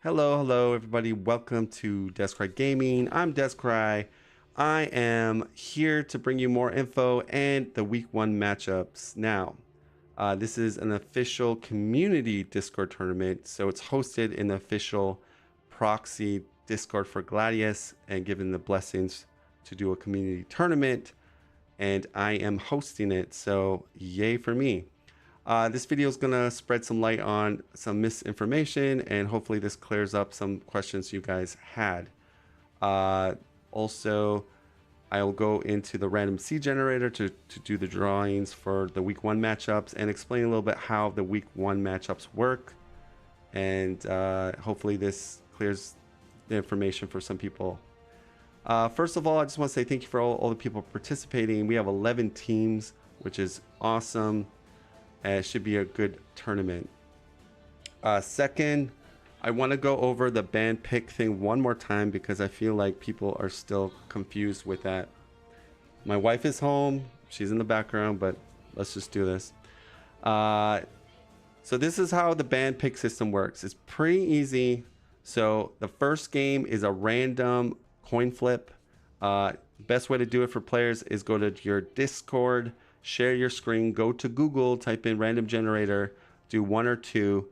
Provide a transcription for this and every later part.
Hello, everybody. Welcome to Descry Gaming. I'm Descry. I am here to bring you more info and the week one matchups. Now, this is an official community Discord tournament, so it's hosted in the official proxy Discord for Gladius and given the blessings to do a community tournament. And I am hosting it, so yay for me. This video is going to spread some light on some misinformation, and hopefully this clears up some questions you guys had. Also, I'll go into the random seed generator to do the drawings for the week one matchups and explain a little bit how the week one matchups work. And hopefully this clears the information for some people. First of all, I just want to say thank you for all the people participating. We have 11 teams, which is awesome. It should be a good tournament. Second, I want to go over the band pick thing one more time because I feel like people are still confused with that. My wife is home. She's in the background, but let's just do this. So this is how the band pick system works. It's pretty easy. So the first game is a random coin flip. Best way to do it for players is go to your Discord, share your screen, go to Google, type in random generator, do one or two.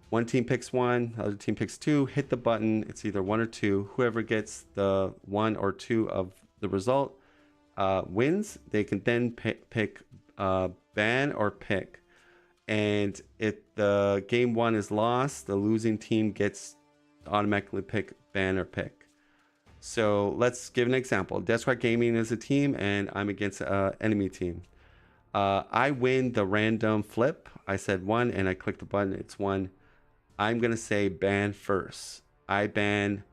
One team picks one, other team picks two, hit the button. It's either one or two. Whoever gets the one or two of the result wins. They can then pick ban or pick. And if the game one is lost, the losing team gets automatically pick ban or pick. So let's give an example. Descry Gaming is a team and I'm against an enemy team. I win the random flip. I said one and I click the button. It's one. I'm going to say ban first. I ban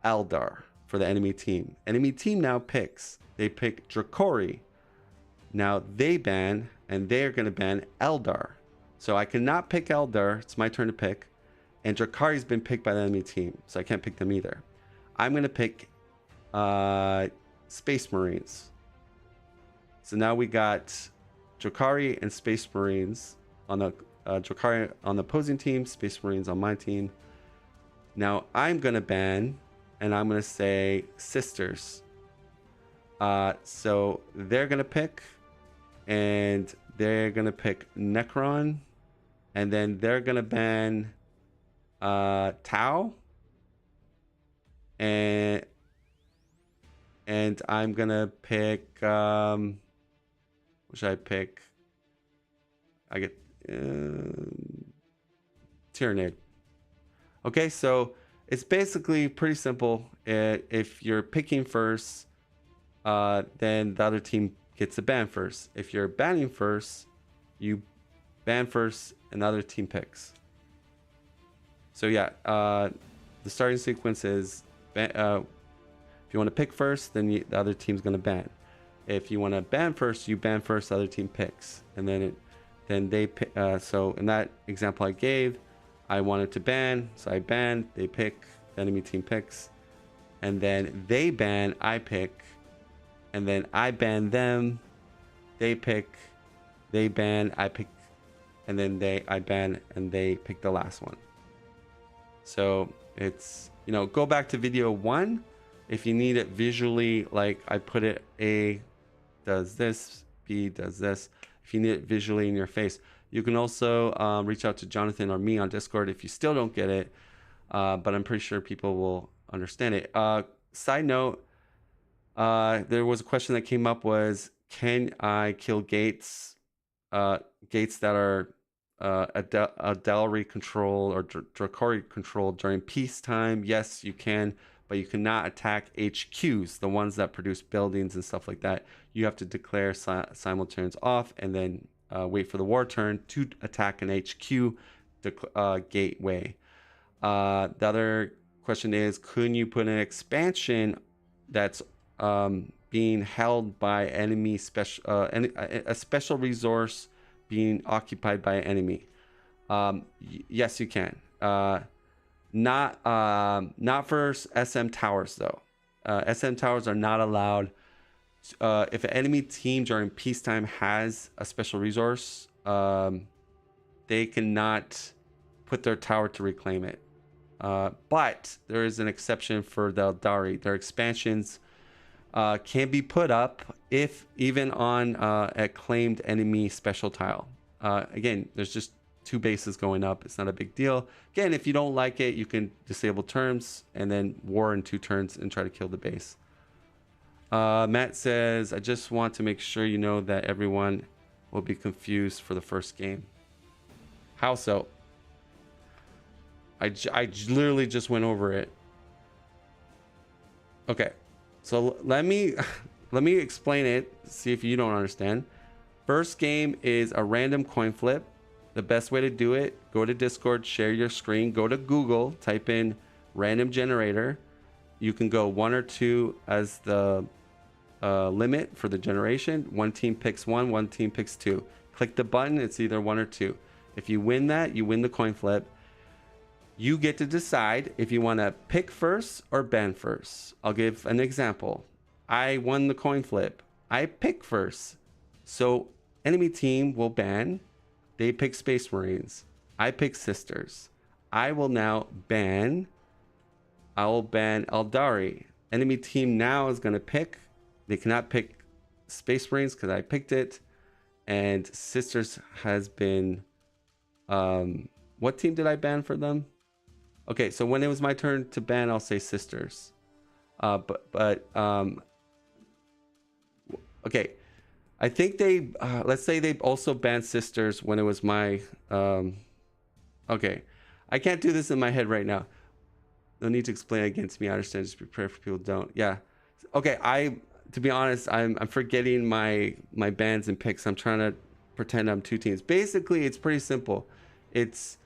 Eldar for the enemy team. Enemy team now picks. They pick Drakori. Now they ban and they're going to ban Eldar. So I cannot pick Eldar. It's my turn to pick. And Drakari's been picked by the enemy team. So I can't pick them either. I'm going to pick Space Marines. So now we got Drakari and Space Marines on the Drakari on the opposing team, Space Marines on my team. Now I'm gonna ban, and I'm gonna say Sisters. So they're gonna pick, and they're gonna pick Necron, and then they're gonna ban Tau, and I'm gonna pick what should I pick? I get Tyranid. Okay, so it's basically pretty simple. If you're picking first, then the other team gets a ban first. If you're banning first, you ban first and the other team picks. So yeah, the starting sequence is if you want to pick first, then the other team's going to ban. If you want to ban first, you ban first, the other team picks. And then they pick. So in that example I gave, I wanted to ban, so I banned, they pick, the enemy team picks. And then they ban, I pick. And then I ban them, they pick, they ban, I pick. And then I ban, and they pick the last one. So it's, go back to video one. If you need it visually, like I put it, A does this, B does this. If you need it visually in your face, you can also reach out to Jonathan or me on Discord if you still don't get it. But I'm pretty sure people will understand it. Side note, there was a question that came up was, can I kill gates that are Adelry control or Drakori control during peacetime? Yes, you can. But you cannot attack HQs, the ones that produce buildings and stuff like that. You have to declare simulturns off and then wait for the war turn to attack an HQ gateway. The other question is, couldn't you put an expansion that's being held by enemy a special resource being occupied by an enemy? Yes, you can. Not for SM towers though. SM towers are not allowed. If an enemy team during peacetime has a special resource, they cannot put their tower to reclaim it. But there is an exception for the Eldari. Their expansions can be put up if even on a claimed enemy special tile. Again, there's just 2 bases going up. It's not a big deal. Again, if you don't like it, you can disable terms and then war in 2 turns and try to kill the base. Matt says, I just want to make sure you know that everyone will be confused for the first game. How so? I literally just went over it. Okay, so let me explain it. See if you don't understand. First game is a random coin flip. The best way to do it: go to Discord, share your screen, go to Google, type in random generator. You can go 1 or 2 as the limit for the generation. One team picks 1, one team picks 2. Click the button. It's either 1 or 2. If you win that, you win the coin flip. You get to decide if you want to pick first or ban first. I'll give an example. I won the coin flip. I pick first. So enemy team will ban. They pick Space Marines. I pick Sisters. I will now ban. I will ban Eldari. Enemy team now is going to pick. They cannot pick Space Marines because I picked it. And Sisters has been... what team did I ban for them? Okay, so when it was my turn to ban, I'll say Sisters. Okay. I think they, let's say they also banned Sisters when it was my, okay. I can't do this in my head right now. No need to explain it again to me. I understand. Just prepare for people who don't. Yeah. Okay. To be honest, I'm forgetting my bans and picks. I'm trying to pretend I'm 2 teams. Basically, it's pretty simple. It's,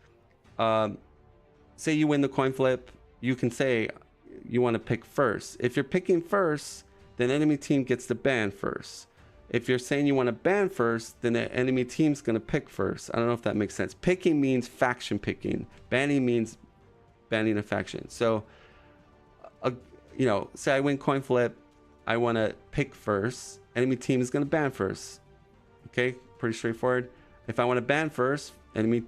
say you win the coin flip, you can say you want to pick first. If you're picking first, then enemy team gets to ban first. If you're saying you want to ban first, then the enemy team's going to pick first. I don't know if that makes sense. Picking means faction picking. Banning means banning a faction. So, you know, say I win coin flip, I want to pick first. Enemy team is going to ban first. Okay, pretty straightforward. If I want to ban first, enemy...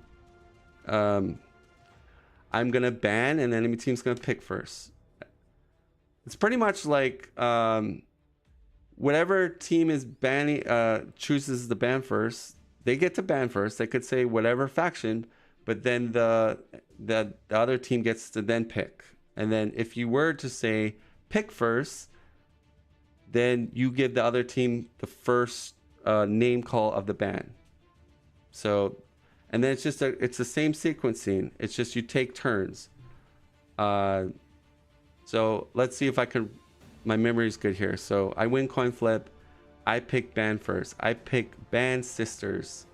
I'm going to ban and the enemy team's going to pick first. It's pretty much like whatever team is banning, chooses the ban first, they get to ban first. They could say whatever faction, but then the other team gets to then pick. And then if you were to say pick first, then you give the other team the first name call of the ban. So... and then it's the same sequencing. It's just you take turns. So let's see if I can, my memory is good here. So I win coin flip. I pick ban first. I pick ban Sisters.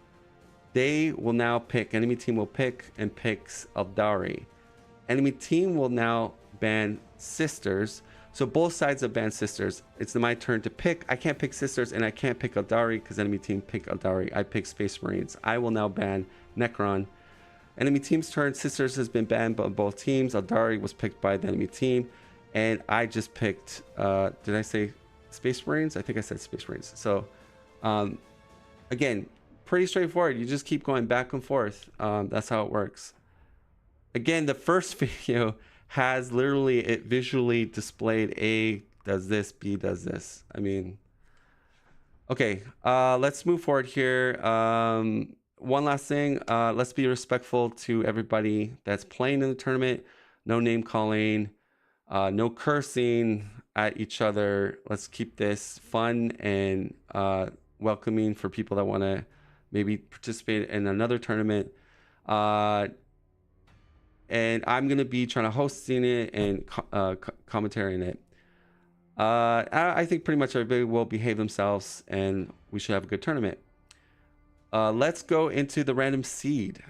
They will now pick, enemy team will pick and picks Eldari. Enemy team will now ban Sisters. So both sides have banned Sisters. It's my turn to pick. I can't pick Sisters and I can't pick Eldari because enemy team pick Eldari. I pick Space Marines. I will now ban Necron. Enemy team's turn. Sisters has been banned by both teams. Eldari was picked by the enemy team. And I just picked, did I say Space Marines? I think I said Space Marines. So, again, pretty straightforward. You just keep going back and forth. That's how it works. Again, the first video has literally it visually displayed A does this, B does this. I mean, okay, let's move forward here. One last thing, let's be respectful to everybody that's playing in the tournament. No name calling, no cursing at each other. Let's keep this fun and welcoming for people that want to maybe participate in another tournament. And I'm going to be trying to hosting it and commentating it. I think pretty much everybody will behave themselves and we should have a good tournament. Let's go into the random seed.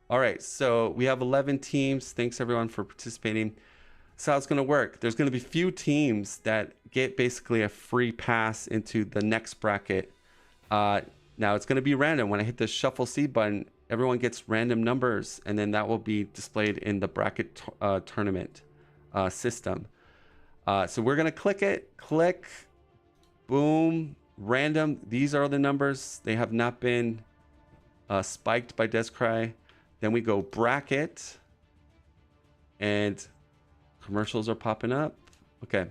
All right, so we have 11 teams. Thanks everyone for participating. So how it's going to work. There's going to be few teams that get basically a free pass into the next bracket. Now it's going to be random. When I hit the shuffle seed button, everyone gets random numbers, and then that will be displayed in the bracket tournament system. So we're going to click it. Click. Boom. Random. These are the numbers. They have not been spiked by Descry. Then we go bracket, and commercials are popping up. Okay.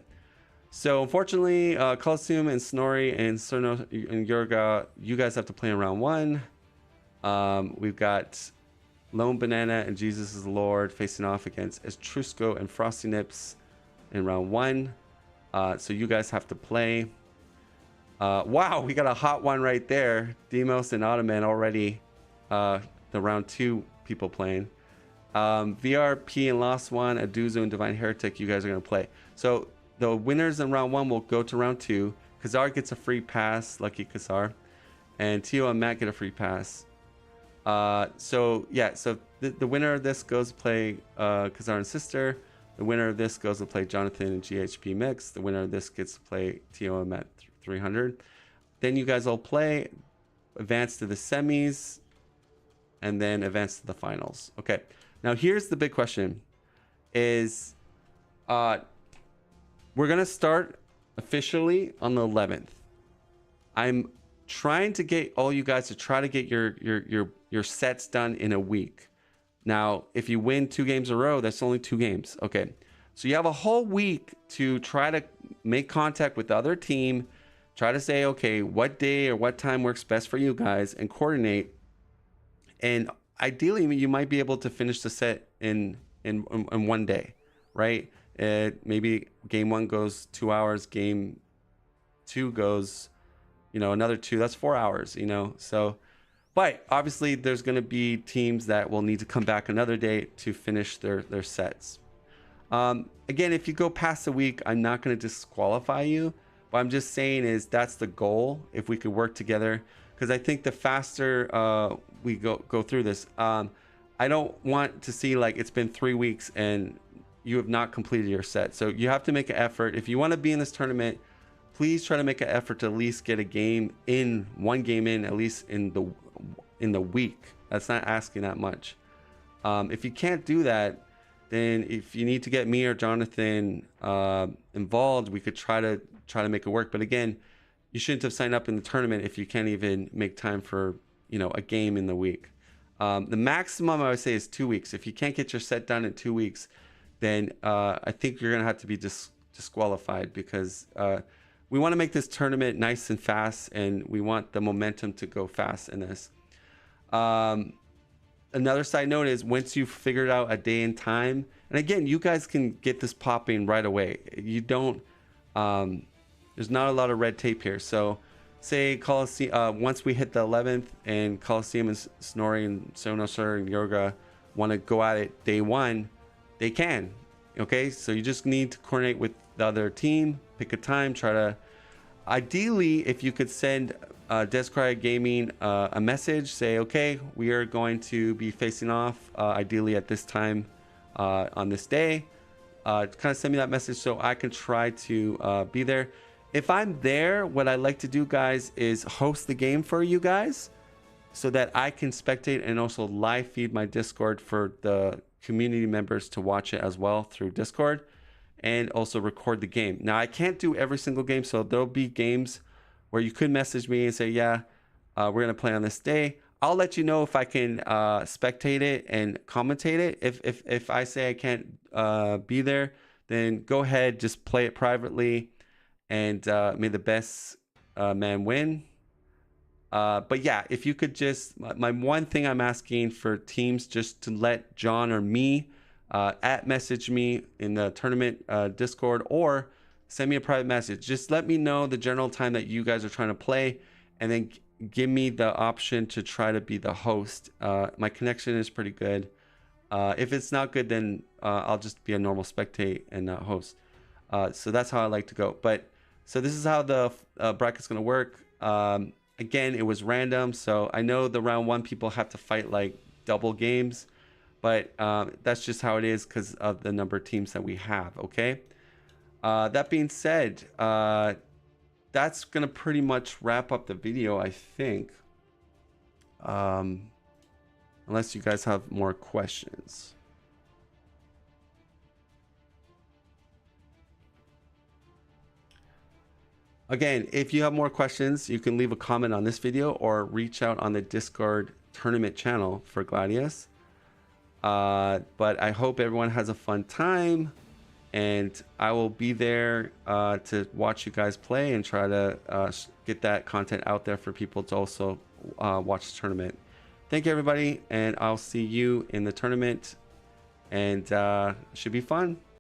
So unfortunately, Coliseum and Snorri and Cerno and Yorga, you guys have to play in round 1. We've got Lone Banana and Jesus is Lord facing off against Etrusco and Frosty Nips in round 1. So you guys have to play. Wow, we got a hot one right there. Demos and Ottoman already. The round 2 people playing. VRP and Lost One, Aduzo and Divine Heretic, you guys are going to play. So the winners in round 1 will go to round 2. Kazar gets a free pass, lucky Kazar. And Tio and Matt get a free pass. So the winner of this goes to play Kazar and Sister. The winner of this goes to play Jonathan and GHP Mix. The winner of this gets to play Tio and Matt 300. Then you guys all play, advance to the semis, and then advance to the finals. Okay. Now here's the big question: is we're gonna start officially on the 11th. I'm trying to get all you guys to try to get your sets done in a week. Now, if you win 2 games in a row, that's only 2 games. Okay. So you have a whole week to try to make contact with the other team, try to say, okay, what day or what time works best for you guys, and coordinate. And ideally, you might be able to finish the set in 1 day, right? Maybe game 1 goes 2 hours, game 2 goes, another 2. That's 4 hours, So, but obviously, there's going to be teams that will need to come back another day to finish their sets. Again, if you go past a week, I'm not going to disqualify you. What I'm just saying is that's the goal. If we could work together, because I think the faster we go through this, I don't want to see like it's been 3 weeks and you have not completed your set. So you have to make an effort. If you want to be in this tournament, please try to make an effort to at least get one game in at least in the week. That's not asking that much. If you can't do that, then if you need to get me or Jonathan involved, we could try to make it work. But again, you shouldn't have signed up in the tournament if you can't even make time for a game in the week. The maximum I would say is 2 weeks. If you can't get your set done in 2 weeks, then I think you're gonna have to be disqualified, because we want to make this tournament nice and fast, and we want the momentum to go fast in this. Another side note is once you've figured out a day and time, and again, you guys can get this popping right away. You don't, there's not a lot of red tape here. So say Coliseum, once we hit the 11th and Coliseum and Snorri and Sonosur and Yorga want to go at it day 1, they can. Okay, so you just need to coordinate with the other team, pick a time, try to, ideally, if you could send Descry Gaming a message, say, okay, we are going to be facing off ideally at this time on this day. Kind of send me that message so I can try to be there. If I'm there, what I like to do, guys, is host the game for you guys so that I can spectate and also live feed my Discord for the community members to watch it as well through Discord, and also record the game. Now, I can't do every single game, so there'll be games where you could message me and say, yeah, we're going to play on this day. I'll let you know if I can spectate it and commentate it. If I say I can't be there, then go ahead, just play it privately, and may the best man win. But yeah, if you could just, my one thing I'm asking for teams just to let John or me message me in the tournament Discord, or send me a private message. Just let me know the general time that you guys are trying to play, and then give me the option to try to be the host. My connection is pretty good. If it's not good, then I'll just be a normal spectate and not host. So that's how I like to go. But so this is how the bracket's going to work. Again, it was random, so I know the round 1 people have to fight like double games, but that's just how it is because of the number of teams that we have. Okay. That being said, that's gonna pretty much wrap up the video, I think. Unless you guys have more questions. Again, if you have more questions, you can leave a comment on this video or reach out on the Discord tournament channel for Gladius. But I hope everyone has a fun time, and I will be there to watch you guys play and try to get that content out there for people to also watch the tournament. Thank you, everybody, and I'll see you in the tournament, and it should be fun.